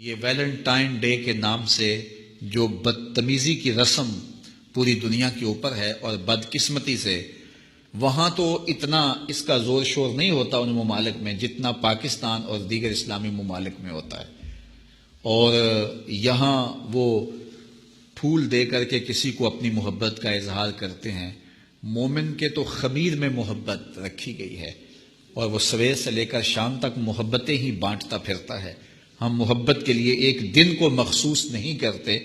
یہ Valentine day کے نام سے جو بدتمیزی کی رسم پوری دنیا کے اوپر ہے اور بدقسمتی سے وہاں تو اتنا اس کا زور شور نہیں ہوتا ان ممالک میں جتنا پاکستان اور دیگر اسلامی ممالک میں ہوتا ہے، اور یہاں وہ پھول دے کر کے کسی کو اپنی محبت کا اظہار کرتے ہیں۔ مومن کے تو خمیر میں محبت رکھی گئی ہے اور وہ سویر سے لے کر شام تک محبتیں ہی بانٹتا پھرتا ہے۔ ہم محبت کے لیے ایک دن کو مخصوص نہیں کرتے،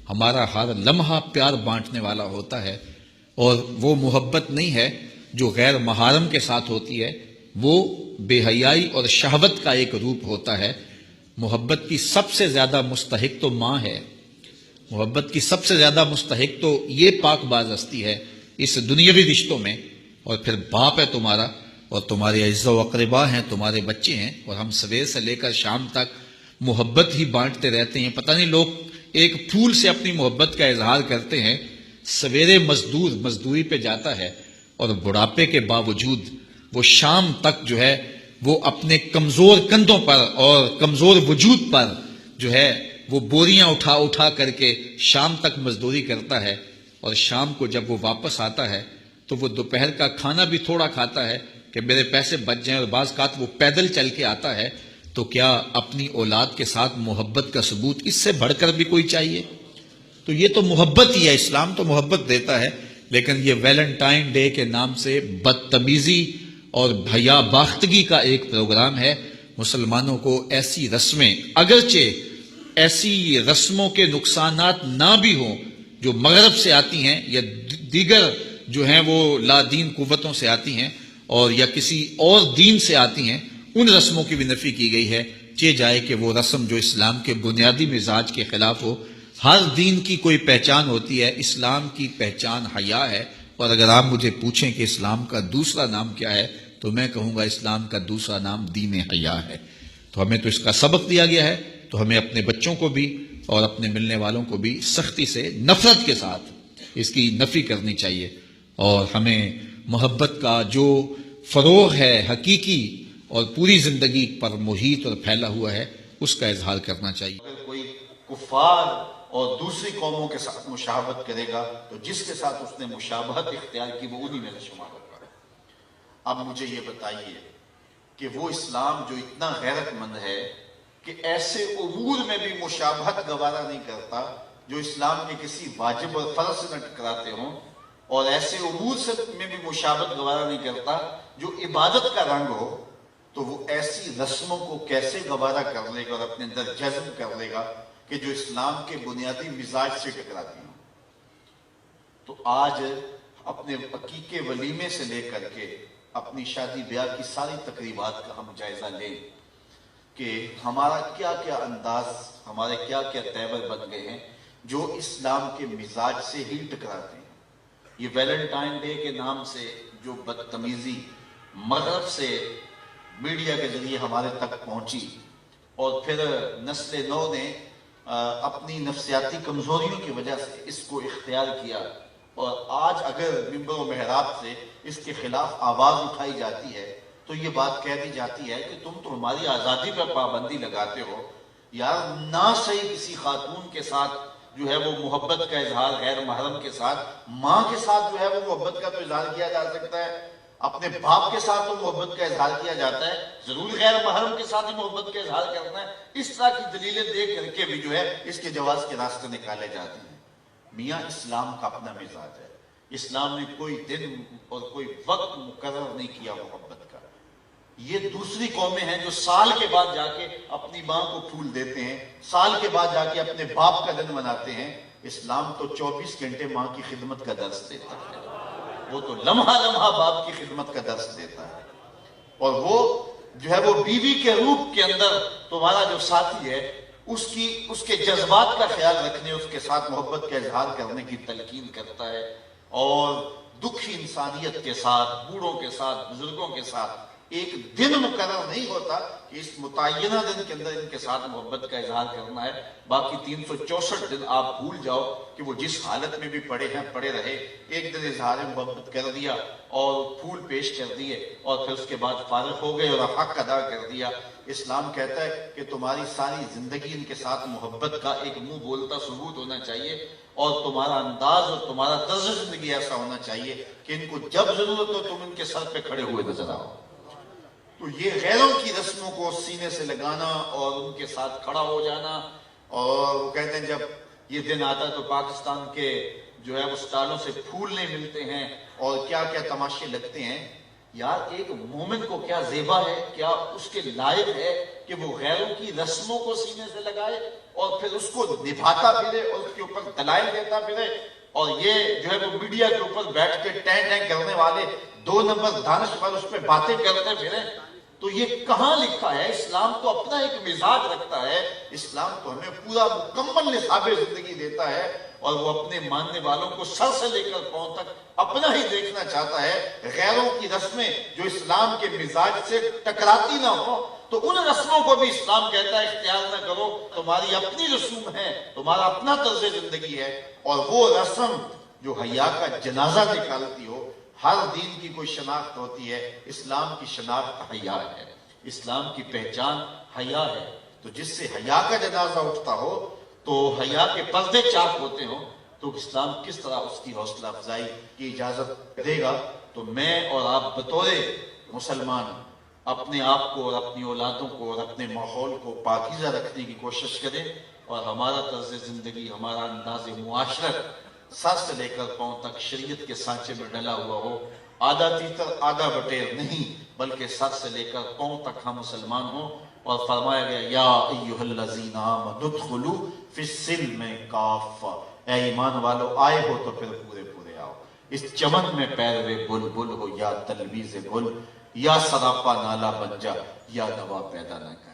ہمارا ہر لمحہ پیار بانٹنے والا ہوتا ہے، اور وہ محبت نہیں ہے جو غیر محارم کے ساتھ ہوتی ہے، وہ بے حیائی اور شہوت کا ایک روپ ہوتا ہے۔ محبت کی سب سے زیادہ مستحق تو ماں ہے، محبت کی سب سے زیادہ مستحق تو یہ پاک باز ہستی ہے اس دنیاوی رشتوں میں، اور پھر باپ ہے تمہارا، اور تمہارے اعزاء و اقربا ہیں، تمہارے بچے ہیں، اور ہم سویر سے لے کر شام تک محبت ہی بانٹتے رہتے ہیں۔ پتہ نہیں لوگ ایک پھول سے اپنی محبت کا اظہار کرتے ہیں، سویرے مزدور مزدوری پہ جاتا ہے اور بڑھاپے کے باوجود وہ شام تک جو ہے وہ اپنے کمزور کندھوں پر اور کمزور وجود پر جو ہے وہ بوریاں اٹھا اٹھا کر کے شام تک مزدوری کرتا ہے، اور شام کو جب وہ واپس آتا ہے تو وہ دوپہر کا کھانا بھی تھوڑا کھاتا ہے کہ میرے پیسے بچ جائیں، اور بعض اوقات وہ پیدل چل کے آتا ہے۔ تو کیا اپنی اولاد کے ساتھ محبت کا ثبوت اس سے بڑھ کر بھی کوئی چاہیے؟ تو یہ تو محبت ہی ہے، اسلام تو محبت دیتا ہے، لیکن یہ ویلنٹائن ڈے کے نام سے بدتمیزی اور بھیا باختگی کا ایک پروگرام ہے۔ مسلمانوں کو ایسی رسمیں، اگرچہ ایسی رسموں کے نقصانات نہ بھی ہوں جو مغرب سے آتی ہیں یا دیگر جو ہیں وہ لا دین قوتوں سے آتی ہیں اور یا کسی اور دین سے آتی ہیں، ان رسموں کی بھی نفی کی گئی ہے، چہ جائے کہ وہ رسم جو اسلام کے بنیادی مزاج کے خلاف ہو۔ ہر دین کی کوئی پہچان ہوتی ہے، اسلام کی پہچان حیا ہے، اور اگر آپ مجھے پوچھیں کہ اسلام کا دوسرا نام کیا ہے تو میں کہوں گا اسلام کا دوسرا نام دین حیا ہے۔ تو ہمیں تو اس کا سبق دیا گیا ہے، تو ہمیں اپنے بچوں کو بھی اور اپنے ملنے والوں کو بھی سختی سے، نفرت کے ساتھ اس کی نفی کرنی چاہیے، اور ہمیں محبت کا جو فروغ ہے حقیقی اور پوری زندگی پر محیط اور پھیلا ہوا ہے اس کا اظہار کرنا چاہیے۔ اگر کوئی کفار اور دوسری قوموں کے ساتھ مشابہت کرے گا تو جس کے ساتھ اس نے مشابہت اختیار کی وہ انہی میں سے شمار ہوگا۔ اب مجھے یہ بتائیے کہ وہ اسلام جو اتنا غیرت مند ہے کہ ایسے امور میں بھی مشابہت گوارا نہیں کرتا جو اسلام کے کسی واجب اور فرض سے نہ ٹکراتے ہوں، اور ایسے امور میں بھی مشابہت گوارا نہیں کرتا جو عبادت کا رنگ ہو، تو وہ ایسی رسموں کو کیسے گوارا کر لے گا اور اپنے اندر جذب کر لے گا کہ جو اسلام کے بنیادی مزاج سے ٹکراتی ہوں۔ تو آج اپنے عقیقے ولیمے سے لے کر کے اپنی شادی بیاہ کی ساری تقریبات کا ہم جائزہ لیں کہ ہمارا کیا کیا انداز، ہمارے کیا کیا تیور بن گئے ہیں جو اسلام کے مزاج سے ہی ٹکراتے ہیں۔ یہ ویلنٹائن ڈے کے نام سے جو بدتمیزی مغرب سے میڈیا کے ذریعے ہمارے تک پہنچی، اور پھر نسل نو نے اپنی نفسیاتی کمزوریوں کی وجہ سے اس کو اختیار کیا، اور آج اگر منبر و محراب سے اس کے خلاف آواز اٹھائی جاتی ہے تو یہ بات کہہ دی جاتی ہے کہ تم تو ہماری آزادی پر پابندی لگاتے ہو۔ یار نہ صحیح کسی خاتون کے ساتھ جو ہے وہ محبت کا اظہار غیر محرم کے ساتھ، ماں کے ساتھ جو ہے وہ محبت کا تو اظہار کیا جا سکتا ہے، اپنے باپ کے ساتھ تو محبت کا اظہار کیا جاتا ہے، ضرور غیر محرم کے ساتھ ہی محبت کا اظہار کرنا ہے۔ اس طرح کی دلیلیں دے کر کے بھی جو ہے اس کے جواز کے راستے نکالے جاتے ہیں۔ میاں اسلام کا اپنا مزاج ہے، اسلام نے کوئی دن اور کوئی وقت مقرر نہیں کیا محبت کا۔ یہ دوسری قومیں ہیں جو سال کے بعد جا کے اپنی ماں کو پھول دیتے ہیں، سال کے بعد جا کے اپنے باپ کا دن مناتے ہیں۔ اسلام تو 24 گھنٹے ماں کی خدمت کا درس دیتا ہے، وہ تو لمحہ لمحہ باپ کی خدمت کا درس دیتا ہے، اور وہ جو ہے وہ بیوی کے روپ کے اندر تمہارا جو ساتھی ہے اس کے جذبات کا خیال رکھنے، اس کے ساتھ محبت کا اظہار کرنے کی تلقین کرتا ہے، اور دکھی انسانیت کے ساتھ، بوڑھوں کے ساتھ، بزرگوں کے ساتھ ایک دن مقرر نہیں ہوتا کہ اس متعینہ دن کے اندر ان کے ساتھ محبت کا اظہار کرنا ہے، باقی 364 دن آپ بھول جاؤ کہ وہ جس حالت میں بھی پڑے ہیں پڑے رہے، ایک دن اظہار محبت کر دیا اور پھول پیش کر دیے اور پھر اس کے بعد فارغ ہو گئے اور حق ادا کر دیا۔ اسلام کہتا ہے کہ تمہاری ساری زندگی ان کے ساتھ محبت کا ایک منہ بولتا ثبوت ہونا چاہیے، اور تمہارا انداز اور تمہارا طرز زندگی ایسا ہونا چاہیے کہ ان کو جب ضرورت ہو تم ان کے سر پہ کھڑے ہوئے نظر آؤ۔ تو یہ غیروں کی رسموں کو سینے سے لگانا اور ان کے ساتھ کھڑا ہو جانا، اور وہ کہتے ہیں جب یہ دن آتا ہے تو پاکستان کے جو ہے وہ سٹالوں سے پھول نہیں ملتے ہیں اور کیا کیا تماشے لگتے ہیں۔ یار ایک مومن کو کیا زیبا ہے، کیا اس کے لائق ہے کہ وہ غیروں کی رسموں کو سینے سے لگائے اور پھر اس کو نبھاتا پھرے اور اس کے اوپر دلائل دیتا پھرے، اور یہ جو ہے وہ میڈیا کے اوپر بیٹھ کے ٹین ٹین کرنے والے 2 نمبر دانشور اس پہ باتیں کرتے پھرے۔ تو یہ کہاں لکھا ہے؟ اسلام تو اپنا ایک مزاج رکھتا ہے، اسلام تو ہمیں پورا مکمل نصاب زندگی دیتا ہے، اور وہ اپنے ماننے والوں کو سر سے لے کر پاؤں تک اپنا ہی دیکھنا چاہتا ہے۔ غیروں کی رسمیں جو اسلام کے مزاج سے ٹکراتی نہ ہو تو ان رسموں کو بھی اسلام کہتا ہے اختیار نہ کرو، تمہاری اپنی رسوم ہے، تمہارا اپنا طرز زندگی ہے۔ اور وہ رسم جو حیا کا جنازہ نکالتی ہو، ہر دین کی کوئی شناخت ہوتی ہے، اسلام کی شناخت حیا ہے، اسلام کی پہچان حیا ہے۔ تو جس سے حیا کا جنازہ اٹھتا ہو تو حیا کے پردے چاک ہوتے ہوں، تو اسلام کس طرح اس کی حوصلہ افزائی کی اجازت دے گا؟ تو میں اور آپ بطور مسلمان اپنے آپ کو اور اپنی اولادوں کو اور اپنے ماحول کو پاکیزہ رکھنے کی کوشش کریں، اور ہمارا طرز زندگی، ہمارا انداز معاشرت سر سے لے کر پاؤں تک شریعت کے سانچے میں ڈلا ہوا ہو، آدھا تیتر آدھا بٹیر نہیں، بلکہ سر سے لے کر پاؤں تک ہم مسلمان ہوں۔ اور فرمایا گیا یا ایھا الذین آمنوا ادخلوا فی السلم کافہ، اے ایمان والو آئے ہو تو پھر پورے پورے آؤ۔ اس چمن میں پیروے بلبل ہو یا تلویز گل، یا سراپا نالا بن جا یا نوا پیدا نہ کر۔